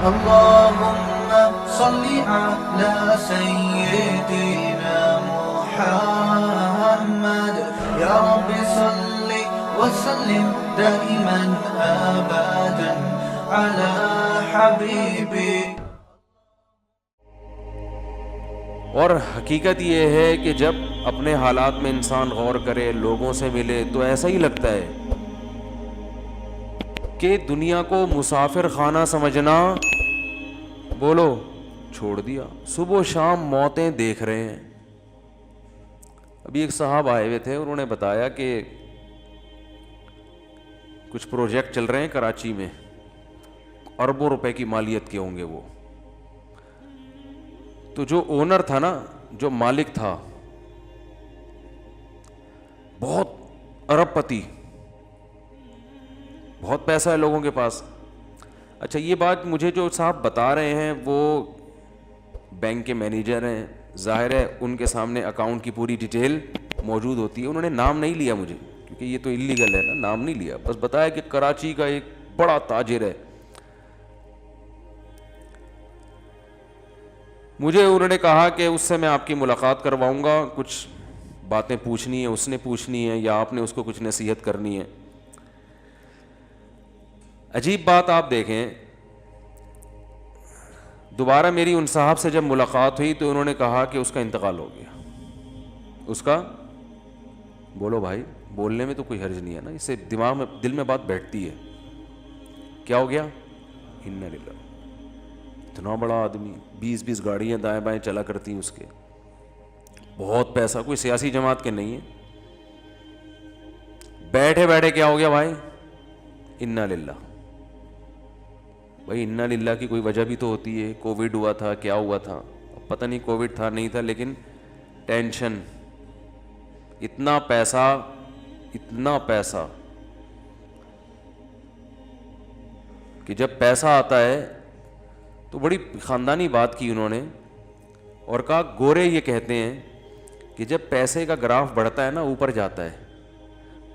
اللهم صل على سيدنا محمد يا رب صل وسلم دائما ابدا على حبيبي. اور حقیقت یہ ہے کہ جب اپنے حالات میں انسان غور کرے، لوگوں سے ملے، تو ایسا ہی لگتا ہے کہ دنیا کو مسافر خانہ سمجھنا بولو چھوڑ دیا. صبح و شام موتیں دیکھ رہے ہیں. ابھی ایک صاحب آئے ہوئے تھے، انہوں نے بتایا کہ کچھ پروجیکٹ چل رہے ہیں کراچی میں، اربوں روپے کی مالیت کے ہوں گے وہ. تو جو اونر تھا نا، جو مالک تھا، بہت ارب پتی، بہت پیسہ ہے لوگوں کے پاس. اچھا یہ بات مجھے جو صاحب بتا رہے ہیں وہ بینک کے مینیجر ہیں، ظاہر ہے ان کے سامنے اکاؤنٹ کی پوری ڈیٹیل موجود ہوتی ہے. انہوں نے نام نہیں لیا مجھے، کیونکہ یہ تو اللیگل ہے نا، نام نہیں لیا، بس بتایا کہ کراچی کا ایک بڑا تاجر ہے. مجھے انہوں نے کہا کہ اس سے میں آپ کی ملاقات کرواؤں گا، کچھ باتیں پوچھنی ہیں، اس نے پوچھنی ہے یا آپ نے اس کو کچھ نصیحت کرنی ہے. عجیب بات آپ دیکھیں، دوبارہ میری ان صاحب سے جب ملاقات ہوئی تو انہوں نے کہا کہ اس کا انتقال ہو گیا. اس کا بولو بھائی، بولنے میں تو کوئی حرج نہیں ہے نا، اس سے دماغ میں دل میں بات بیٹھتی ہے. کیا ہو گیا؟ انا للہ. اتنا بڑا آدمی، 20 گاڑیاں دائیں بائیں چلا کرتی ہیں اس کے، بہت پیسہ، کوئی سیاسی جماعت کے نہیں ہے. بیٹھے بیٹھے کیا ہو گیا بھائی؟ انا للہ. بھائی انا للہ کی کوئی وجہ بھی تو ہوتی ہے. کووڈ ہوا تھا، کیا ہوا تھا، پتہ نہیں کووڈ تھا نہیں تھا، لیکن ٹینشن، اتنا پیسہ کہ جب پیسہ آتا ہے تو بڑی خاندانی بات کی انہوں نے، اور کہا گورے یہ کہتے ہیں کہ جب پیسے کا گراف بڑھتا ہے نا، اوپر جاتا ہے،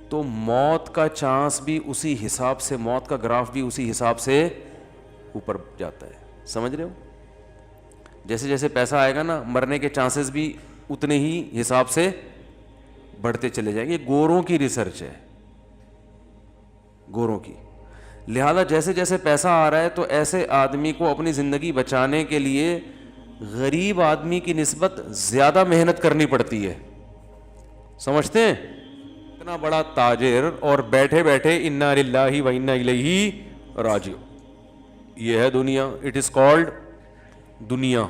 تو موت کا چانس بھی اسی حساب سے، موت کا گراف بھی اسی حساب سے اوپر جاتا ہے. سمجھ رہے ہو؟ جیسے جیسے پیسہ آئے گا نا، مرنے کے چانسز بھی اتنے ہی حساب سے بڑھتے چلے جائیں گے. یہ گوروں کی ریسرچ ہے، گوروں کی. لہذا جیسے جیسے پیسہ آ رہا ہے تو ایسے آدمی کو اپنی زندگی بچانے کے لیے غریب آدمی کی نسبت زیادہ محنت کرنی پڑتی ہے. سمجھتے ہیں؟ اتنا بڑا تاجر اور بیٹھے بیٹھے انا للہ و انا الیہ راجعون. یہ ہے دنیا، اٹ از کالڈ دنیا.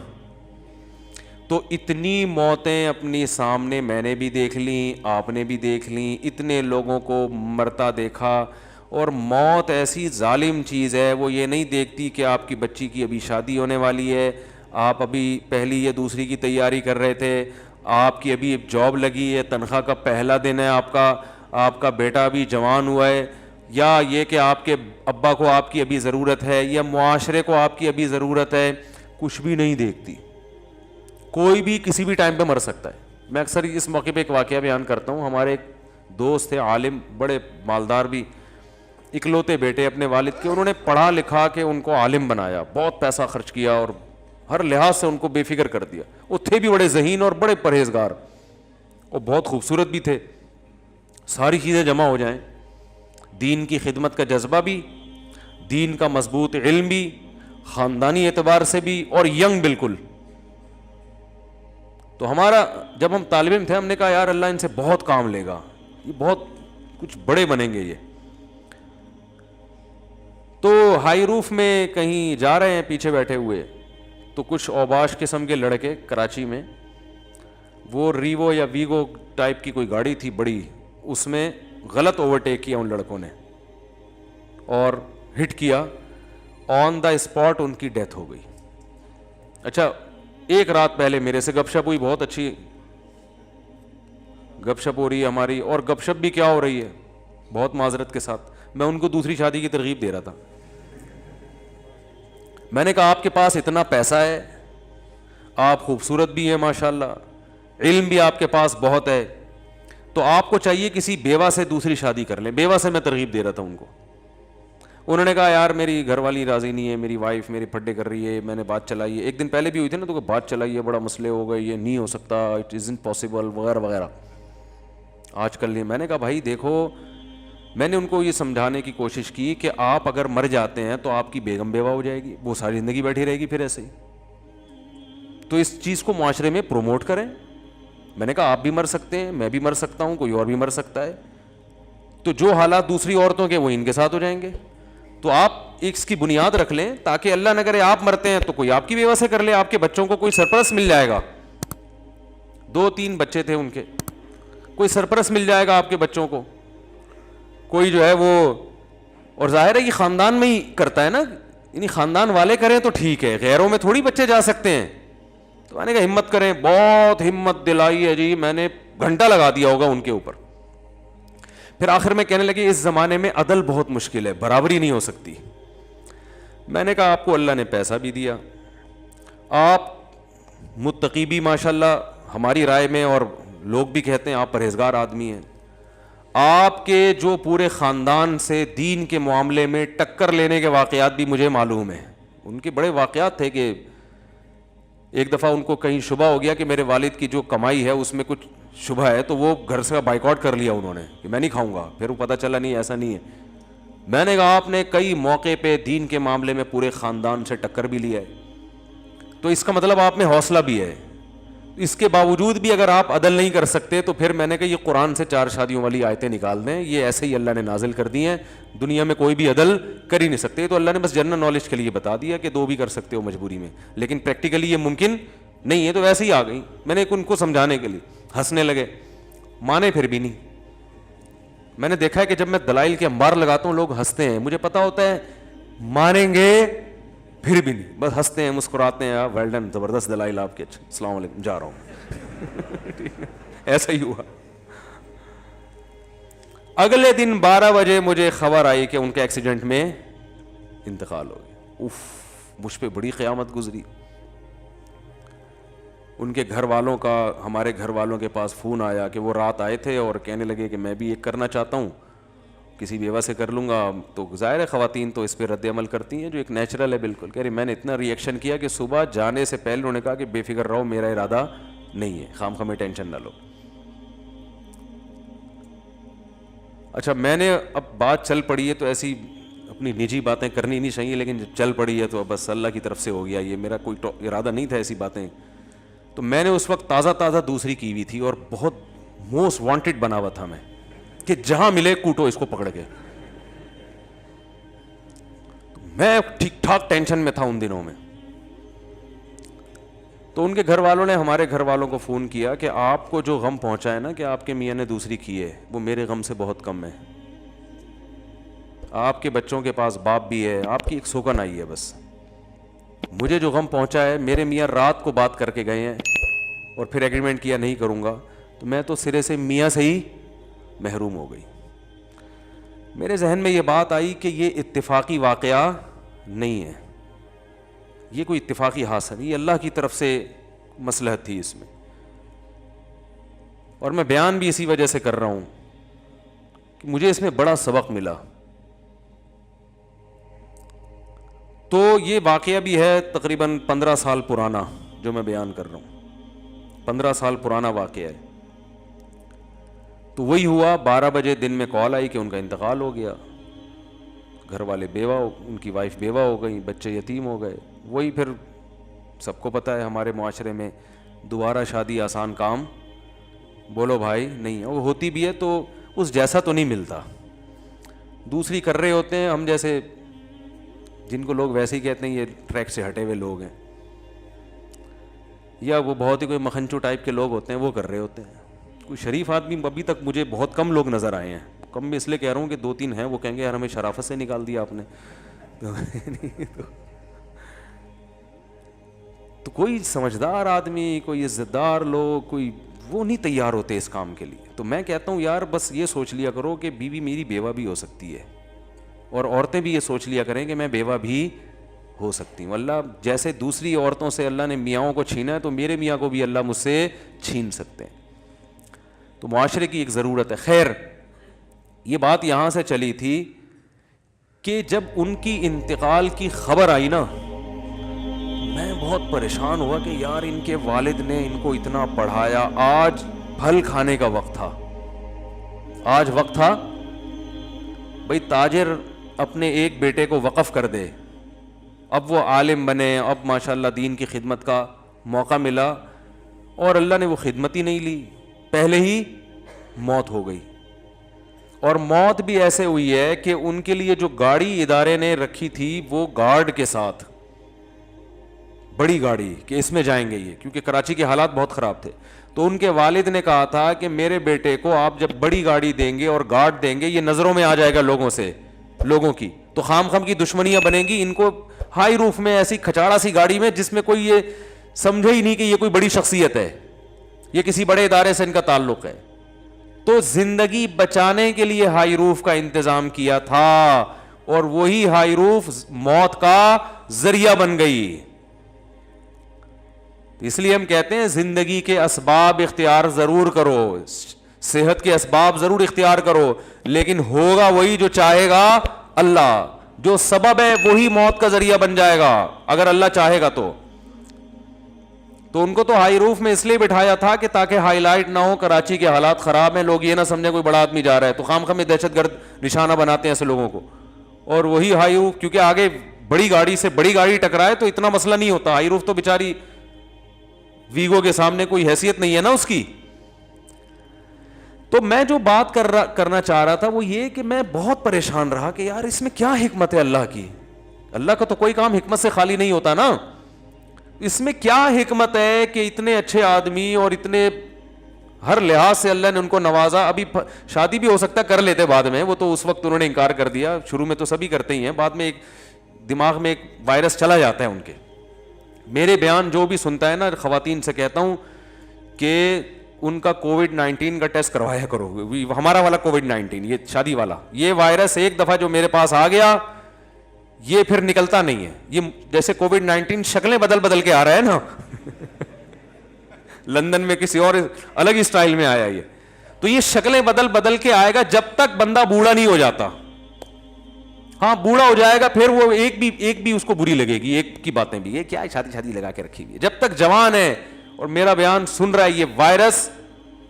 تو اتنی موتیں اپنی سامنے میں نے بھی دیکھ لیں، آپ نے بھی دیکھ لیں، اتنے لوگوں کو مرتا دیکھا. اور موت ایسی ظالم چیز ہے، وہ یہ نہیں دیکھتی کہ آپ کی بچی کی ابھی شادی ہونے والی ہے، آپ ابھی پہلی یا دوسری کی تیاری کر رہے تھے، آپ کی ابھی جاب لگی ہے، تنخواہ کا پہلا دن ہے آپ کا بیٹا ابھی جوان ہوا ہے، یا یہ کہ آپ کے ابا کو آپ کی ابھی ضرورت ہے، یا معاشرے کو آپ کی ابھی ضرورت ہے. کچھ بھی نہیں دیکھتی. کوئی بھی کسی بھی ٹائم پہ مر سکتا ہے. میں اکثر اس موقع پہ ایک واقعہ بیان کرتا ہوں. ہمارے ایک دوست تھے، عالم، بڑے مالدار بھی، اکلوتے بیٹے اپنے والد کے. انہوں نے پڑھا لکھا کے ان کو عالم بنایا، بہت پیسہ خرچ کیا اور ہر لحاظ سے ان کو بے فکر کر دیا. وہ تھے بھی بڑے ذہین اور بڑے پرہیزگار، اور بہت خوبصورت بھی تھے. ساری چیزیں جمع ہو جائیں، دین کی خدمت کا جذبہ بھی، دین کا مضبوط علم بھی، خاندانی اعتبار سے بھی، اور ینگ بالکل. تو ہمارا جب ہم طالب علم تھے، ہم نے کہا یار اللہ ان سے بہت کام لے گا، یہ بہت کچھ بڑے بنیں گے یہ. تو ہائی روف میں کہیں جا رہے ہیں پیچھے بیٹھے ہوئے، تو کچھ اوباش قسم کے لڑکے کراچی میں، وہ ریوو یا ویگو ٹائپ کی کوئی گاڑی تھی بڑی، اس میں غلط اوورٹیک کیا ان لڑکوں نے اور ہٹ کیا. آن دا اسپاٹ ان کی ڈیتھ ہو گئی. اچھا ایک رات پہلے میرے سے گپ شپ ہوئی، بہت اچھی گپ شپ ہو رہی ہے ہماری، اور گپ شپ بھی کیا ہو رہی ہے بہت معذرت کے ساتھ، میں ان کو دوسری شادی کی ترغیب دے رہا تھا. میں نے کہا آپ کے پاس اتنا پیسہ ہے، آپ خوبصورت بھی ہیں ماشاءاللہ، علم بھی آپ کے پاس بہت ہے، تو آپ کو چاہیے کسی بیوہ سے دوسری شادی کر لیں. بیوہ سے میں ترغیب دے رہا تھا ان کو. انہوں نے کہا یار میری گھر والی راضی نہیں ہے, میری وائف میری پھڈے کر رہی ہے, میں نے بات چلائی ہے, ایک دن پہلے بھی ہوئی تھی نا, تو بات چلائی ہے, بڑا مسئلے ہو گئے, یہ نہیں ہو سکتا, اٹ ازنٹ پاسبل وغیرہ وغیرہ. آج کل نہیں. میں نے کہا بھائی دیکھو, میں نے ان کو یہ سمجھانے کی کوشش کی کہ آپ اگر مر جاتے ہیں تو آپ کی بیگم بیوہ ہو جائے گی, وہ ساری زندگی بیٹھی رہے گی پھر ایسے ہی, تو اس چیز کو معاشرے میں پروموٹ کریں. میں نے کہا آپ بھی مر سکتے ہیں, میں بھی مر سکتا ہوں, کوئی اور بھی مر سکتا ہے, تو جو حالات دوسری عورتوں کے وہ ان کے ساتھ ہو جائیں گے. تو آپ اس کی بنیاد رکھ لیں تاکہ اللہ نہ کرے آپ مرتے ہیں تو کوئی آپ کی بیوہ سے کر لے, آپ کے بچوں کو کوئی سرپرست مل جائے گا. 2-3 بچے تھے ان کے, کوئی سرپرست مل جائے گا آپ کے بچوں کو, کوئی جو ہے وہ, اور ظاہر ہے یہ خاندان میں ہی کرتا ہے نا, یعنی خاندان والے کریں تو ٹھیک ہے, غیروں میں تھوڑی بچے جا سکتے ہیں. تو میں نے کہا ہمت کریں, بہت ہمت دلائی ہے جی, میں نے گھنٹہ لگا دیا ہوگا ان کے اوپر. پھر آخر میں کہنے لگے اس زمانے میں عدل بہت مشکل ہے, برابری نہیں ہو سکتی. میں نے کہا آپ کو اللہ نے پیسہ بھی دیا, آپ متقی بھی ماشاءاللہ ہماری رائے میں, اور لوگ بھی کہتے ہیں آپ پرہیزگار آدمی ہیں, آپ کے جو پورے خاندان سے دین کے معاملے میں ٹکر لینے کے واقعات بھی مجھے معلوم ہیں. ان کے بڑے واقعات تھے کہ ایک دفعہ ان کو کہیں شبہ ہو گیا کہ میرے والد کی جو کمائی ہے اس میں کچھ شبہ ہے, تو وہ گھر سے بائیکاٹ کر لیا انہوں نے کہ میں نہیں کھاؤں گا. پھر وہ پتہ چلا نہیں ایسا نہیں ہے. میں نے کہا آپ نے کئی موقع پہ دین کے معاملے میں پورے خاندان سے ٹکر بھی لیا ہے, تو اس کا مطلب آپ میں حوصلہ بھی ہے. اس کے باوجود بھی اگر آپ عدل نہیں کر سکتے تو پھر میں نے کہا یہ قرآن سے 4 شادیوں والی آیتیں نکال دیں, یہ ایسے ہی اللہ نے نازل کر دی ہیں, دنیا میں کوئی بھی عدل کر ہی نہیں سکتے. تو اللہ نے بس جنرل نالج کے لیے بتا دیا کہ 2 بھی کر سکتے ہو مجبوری میں, لیکن پریکٹیکلی یہ ممکن نہیں ہے. تو ویسے ہی آ گئی. میں نے ان کو سمجھانے کے لیے, ہنسنے لگے, مانے پھر بھی نہیں. میں نے دیکھا ہے کہ جب میں دلائل کے انبار لگاتا ہوں لوگ ہنستے ہیں, مجھے پتا ہوتا ہے مانیں گے پھر بھی نہیں, بس ہنستے ہیں مسکراتے ہیں, ویل ڈن, زبردست دلائل آپ کے, اچھا السلام علیکم, جا رہا ہوں. ایسا ہی ہوا. اگلے دن 12 بجے مجھے خبر آئی کہ ان کے ایکسیڈنٹ میں انتقال ہو گیا. اف, مجھ پہ بڑی قیامت گزری. ان کے گھر والوں کا, ہمارے گھر والوں کے پاس فون آیا کہ وہ رات آئے تھے اور کہنے لگے کہ میں بھی ایک کرنا چاہتا ہوں, کسی بیوہ سے کر لوں گا. تو ظاہر ہے خواتین تو اس پہ رد عمل کرتی ہیں جو ایک نیچرل ہے بالکل. کہہ رہی میں نے اتنا ری ایکشن کیا کہ صبح جانے سے پہلے انہوں نے کہا کہ بے فکر رہو, میرا ارادہ نہیں ہے, خام خواہ ٹینشن نہ لو. اچھا میں نے, اب بات چل پڑی ہے تو ایسی اپنی نجی باتیں کرنی نہیں چاہیے, لیکن جب چل پڑی ہے تو بس اللہ کی طرف سے ہو گیا, یہ میرا کوئی ارادہ نہیں تھا ایسی باتیں. تو میں نے اس وقت تازہ دوسری کی ہوئی تھی اور بہت موسٹ وانٹڈ بنا ہوا تھا میں کہ جہاں ملے کوٹو اس کو پکڑ کے. میں ٹھیک ٹھاک ٹینشن میں تھا ان دنوں میں. تو ان کے گھر والوں نے ہمارے گھر والوں کو فون کیا کہ آپ کو جو غم پہنچا ہے نا کہ آپ کے میاں نے دوسری کی ہے, وہ میرے غم سے بہت کم ہے. آپ کے بچوں کے پاس باپ بھی ہے, آپ کی ایک سوگن آئی ہے. بس مجھے جو غم پہنچا ہے, میرے میاں رات کو بات کر کے گئے ہیں اور پھر ایگریمنٹ کیا نہیں کروں گا, تو میں تو سرے سے میاں سے ہی محروم ہو گئی. میرے ذہن میں یہ بات آئی کہ یہ اتفاقی واقعہ نہیں ہے, یہ کوئی اتفاقی حاصل, یہ اللہ کی طرف سے مصلحت تھی اس میں. اور میں بیان بھی اسی وجہ سے کر رہا ہوں کہ مجھے اس میں بڑا سبق ملا. تو یہ واقعہ بھی ہے تقریباً 15 سال پرانا جو میں بیان کر رہا ہوں, 15 سال پرانا واقعہ ہے. تو وہی ہوا, 12 بجے دن میں کال آئی کہ ان کا انتقال ہو گیا. گھر والے بیوہ, ان کی وائف بیوہ ہو گئی, بچے یتیم ہو گئے. وہی پھر سب کو پتہ ہے ہمارے معاشرے میں دوبارہ شادی آسان کام بولو بھائی نہیں ہے, وہ ہوتی بھی ہے تو اس جیسا تو نہیں ملتا. دوسری کر رہے ہوتے ہیں, ہم جیسے جن کو لوگ ویسے ہی کہتے ہیں یہ ٹریک سے ہٹے ہوئے لوگ ہیں, یا وہ بہت ہی کوئی مکھنچو ٹائپ کے لوگ ہوتے ہیں وہ کر رہے ہوتے ہیں. کوئی شریف آدمی ابھی تک مجھے بہت کم لوگ نظر آئے ہیں. کم میں اس لیے کہہ رہا ہوں کہ 2-3 ہیں, وہ کہیں گے یار ہمیں شرافت سے نکال دیا آپ نے. تو کوئی سمجھدار آدمی, کوئی عزت دار لوگ, کوئی وہ نہیں تیار ہوتے اس کام کے لیے. تو میں کہتا ہوں یار بس یہ سوچ لیا کرو کہ بیوی میری بیوہ بھی ہو سکتی ہے, اور عورتیں بھی یہ سوچ لیا کریں کہ میں بیوہ بھی ہو سکتی ہوں. اللہ جیسے دوسری عورتوں سے اللہ نے میاں کو چھینا ہے, تو میرے میاں کو بھی اللہ مجھ سے چھین سکتے ہیں. تو معاشرے کی ایک ضرورت ہے. خیر, یہ بات یہاں سے چلی تھی کہ جب ان کی انتقال کی خبر آئی نا، میں بہت پریشان ہوا کہ یار ان کے والد نے ان کو اتنا پڑھایا، آج پھل کھانے کا وقت تھا، آج وقت تھا بھئی تاجر اپنے ایک بیٹے کو وقف کر دے، اب وہ عالم بنے، اب ماشاءاللہ دین کی خدمت کا موقع ملا، اور اللہ نے وہ خدمت ہی نہیں لی، پہلے ہی موت ہو گئی۔ اور موت بھی ایسے ہوئی ہے کہ ان کے لیے جو گاڑی ادارے نے رکھی تھی وہ گارڈ کے ساتھ، بڑی گاڑی کہ اس میں جائیں گے یہ، کیونکہ کراچی کے حالات بہت خراب تھے، تو ان کے والد نے کہا تھا کہ میرے بیٹے کو آپ جب بڑی گاڑی دیں گے اور گارڈ دیں گے، یہ نظروں میں آ جائے گا لوگوں کی، تو خام خام کی دشمنیاں بنیں گی، ان کو ہائی روف میں ایسی کھچاڑا سی گاڑی میں جس میں کوئی یہ سمجھے ہی نہیں کہ یہ کوئی بڑی شخصیت ہے، یہ کسی بڑے ادارے سے ان کا تعلق ہے۔ تو زندگی بچانے کے لیے ہائی روف کا انتظام کیا تھا، اور وہی ہائی روف موت کا ذریعہ بن گئی۔ اس لیے ہم کہتے ہیں زندگی کے اسباب اختیار ضرور کرو، صحت کے اسباب ضرور اختیار کرو، لیکن ہوگا وہی جو چاہے گا اللہ، جو سبب ہے وہی موت کا ذریعہ بن جائے گا اگر اللہ چاہے گا تو ان کو تو ہائی روف میں اس لیے بٹھایا تھا کہ تاکہ ہائی لائٹ نہ ہو، کراچی کے حالات خراب ہیں، لوگ یہ نہ سمجھیں کوئی بڑا آدمی جا رہا ہے، تو خام خام میں دہشت گرد نشانہ بناتے ہیں ایسے لوگوں کو، اور وہی ہائی روف کیونکہ آگے بڑی گاڑی سے بڑی گاڑی ٹکرائے تو اتنا مسئلہ نہیں ہوتا، ہائی روف تو بیچاری ویگو کے سامنے کوئی حیثیت نہیں ہے نا اس کی۔ تو میں جو بات کرنا چاہ رہا تھا وہ یہ کہ میں بہت پریشان رہا کہ یار اس میں کیا حکمت ہے اللہ کی، اللہ کا تو کوئی کام حکمت سے خالی نہیں ہوتا نا، اس میں کیا حکمت ہے کہ اتنے اچھے آدمی اور اتنے ہر لحاظ سے اللہ نے ان کو نوازا، ابھی شادی بھی ہو سکتا ہے کر لیتے بعد میں، وہ تو اس وقت انہوں نے انکار کر دیا، شروع میں تو سبھی کرتے ہی ہیں، بعد میں ایک دماغ میں ایک وائرس چلا جاتا ہے ان کے۔ میرے بیان جو بھی سنتا ہے نا، خواتین سے کہتا ہوں کہ ان کا کووڈ-19 کا ٹیسٹ کروایا کرو، ہمارا والا کووڈ-19 یہ شادی والا، یہ وائرس ایک دفعہ جو میرے پاس آ گیا یہ پھر نکلتا نہیں ہے، یہ جیسے کووڈ-19 شکلیں بدل کے آ رہا ہے نا لندن میں کسی اور الگ ہی سٹائل میں آیا یہ، تو یہ شکلیں بدل کے آئے گا جب تک بندہ بوڑھا نہیں ہو جاتا، ہاں بوڑھا ہو جائے گا پھر وہ ایک بھی اس کو بری لگے گی، ایک کی باتیں بھی، یہ کیا ہے شادی لگا کے رکھی ہوئی، جب تک جوان ہے اور میرا بیان سن رہا ہے، یہ وائرس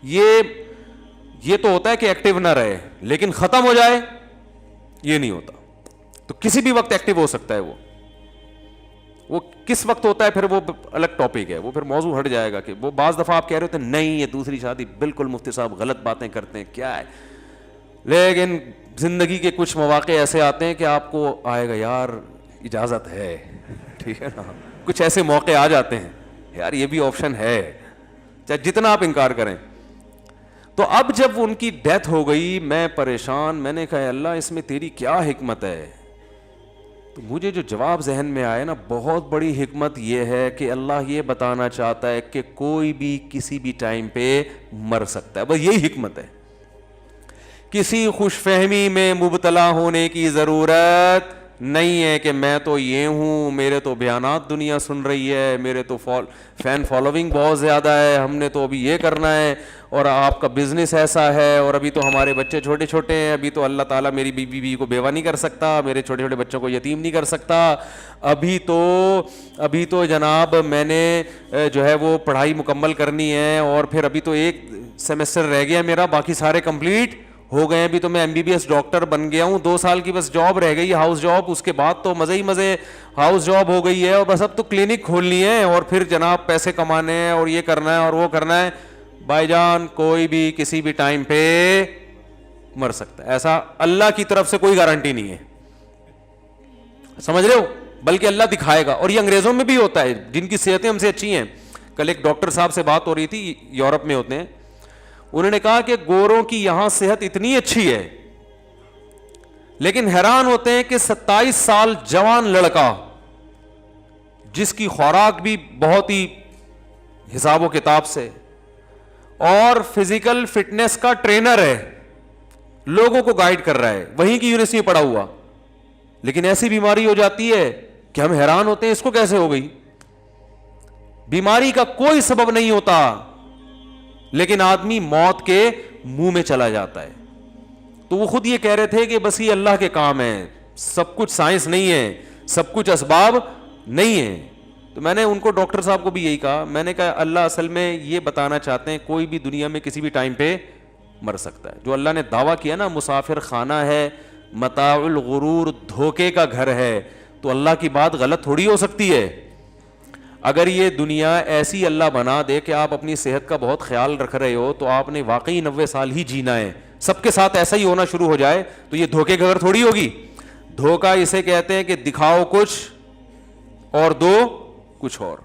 یہ تو ہوتا ہے کہ ایکٹیو نہ رہے، لیکن ختم ہو جائے یہ نہیں ہوتا، تو کسی بھی وقت ایکٹیو ہو سکتا ہے، وہ کس وقت ہوتا ہے پھر وہ الگ ٹاپک ہے، وہ پھر موضوع ہٹ جائے گا، کہ وہ بعض دفعہ آپ کہہ رہے ہوتے ہیں نہیں یہ دوسری شادی بالکل مفتی صاحب غلط باتیں کرتے ہیں کیا ہے، لیکن زندگی کے کچھ مواقع ایسے آتے ہیں کہ آپ کو آئے گا یار اجازت ہے، ٹھیک ہے نا، کچھ ایسے موقع آ جاتے ہیں یار یہ بھی آپشن ہے، چاہے جتنا آپ انکار کریں۔ تو اب جب ان کی ڈیتھ ہو گئی میں پریشان، میں نے کہا اللہ اس میں تیری کیا حکمت ہے، تو مجھے جو جواب ذہن میں آیا نا، بہت بڑی حکمت یہ ہے کہ اللہ یہ بتانا چاہتا ہے کہ کوئی بھی کسی بھی ٹائم پہ مر سکتا ہے، بس یہی حکمت ہے، کسی خوش فہمی میں مبتلا ہونے کی ضرورت نہیں ہے کہ میں تو یہ ہوں، میرے تو بیانات دنیا سن رہی ہے، میرے تو فین فالوونگ بہت زیادہ ہے، ہم نے تو ابھی یہ کرنا ہے، اور آپ کا بزنس ایسا ہے، اور ابھی تو ہمارے بچے چھوٹے چھوٹے ہیں، ابھی تو اللہ تعالیٰ میری بیوی کو بیوہ نہیں کر سکتا، میرے چھوٹے چھوٹے بچوں کو یتیم نہیں کر سکتا، ابھی تو جناب میں نے جو ہے وہ پڑھائی مکمل کرنی ہے، اور پھر ابھی تو ایک سیمسٹر رہ گیا میرا، باقی سارے کمپلیٹ ہو گئے، ابھی تو میں MBBS ڈاکٹر بن گیا ہوں، 2 سال کی بس جاب رہ گئی ہاؤس جاب، اس کے بعد تو مزے ہی مزے ہاؤس جاب ہو گئی ہے، اور بس اب تو کلینک کھولنی ہے، اور پھر جناب پیسے کمانے ہیں، اور یہ کرنا ہے اور وہ کرنا ہے۔ بھائی جان کوئی بھی کسی بھی ٹائم پہ مر سکتا ہے، ایسا اللہ کی طرف سے کوئی گارنٹی نہیں ہے، سمجھ رہے ہو، بلکہ اللہ دکھائے گا، اور یہ انگریزوں میں بھی ہوتا ہے جن کی صحتیں ہم سے اچھی ہیں۔ کل ایک ڈاکٹر صاحب سے بات ہو رہی تھی، یورپ میں ہوتے ہیں، انہوں نے کہا کہ گوروں کی یہاں صحت اتنی اچھی ہے، لیکن حیران ہوتے ہیں کہ 27 سال جوان لڑکا جس کی خوراک بھی بہت ہی حساب و کتاب سے، اور فزیکل فٹنس کا ٹرینر ہے، لوگوں کو گائیڈ کر رہا ہے، وہیں کی یونیورسٹی میں پڑھا ہوا، لیکن ایسی بیماری ہو جاتی ہے کہ ہم حیران ہوتے ہیں اس کو کیسے ہو گئی۔ بیماری کا کوئی سبب نہیں ہوتا، لیکن آدمی موت کے منہ میں چلا جاتا ہے۔ تو وہ خود یہ کہہ رہے تھے کہ بس یہ اللہ کے کام ہیں، سب کچھ سائنس نہیں ہے, سب کچھ اسباب نہیں ہے. تو میں نے ان کو, ڈاکٹر صاحب کو بھی یہی کہا, میں نے کہا اللہ اصل میں یہ بتانا چاہتے ہیں کوئی بھی دنیا میں کسی بھی ٹائم پہ مر سکتا ہے. جو اللہ نے دعویٰ کیا نا مسافر خانہ ہے, متاع الغرور, دھوکے کا گھر ہے, تو اللہ کی بات غلط تھوڑی ہو سکتی ہے. اگر یہ دنیا ایسی اللہ بنا دے کہ آپ اپنی صحت کا بہت خیال رکھ رہے ہو تو آپ نے واقعی 90 سال ہی جینا ہے, سب کے ساتھ ایسا ہی ہونا شروع ہو جائے, تو یہ دھوکے کا گھر تھوڑی ہوگی. دھوکہ اسے کہتے ہیں کہ دکھاؤ کچھ اور دو کچھ اور.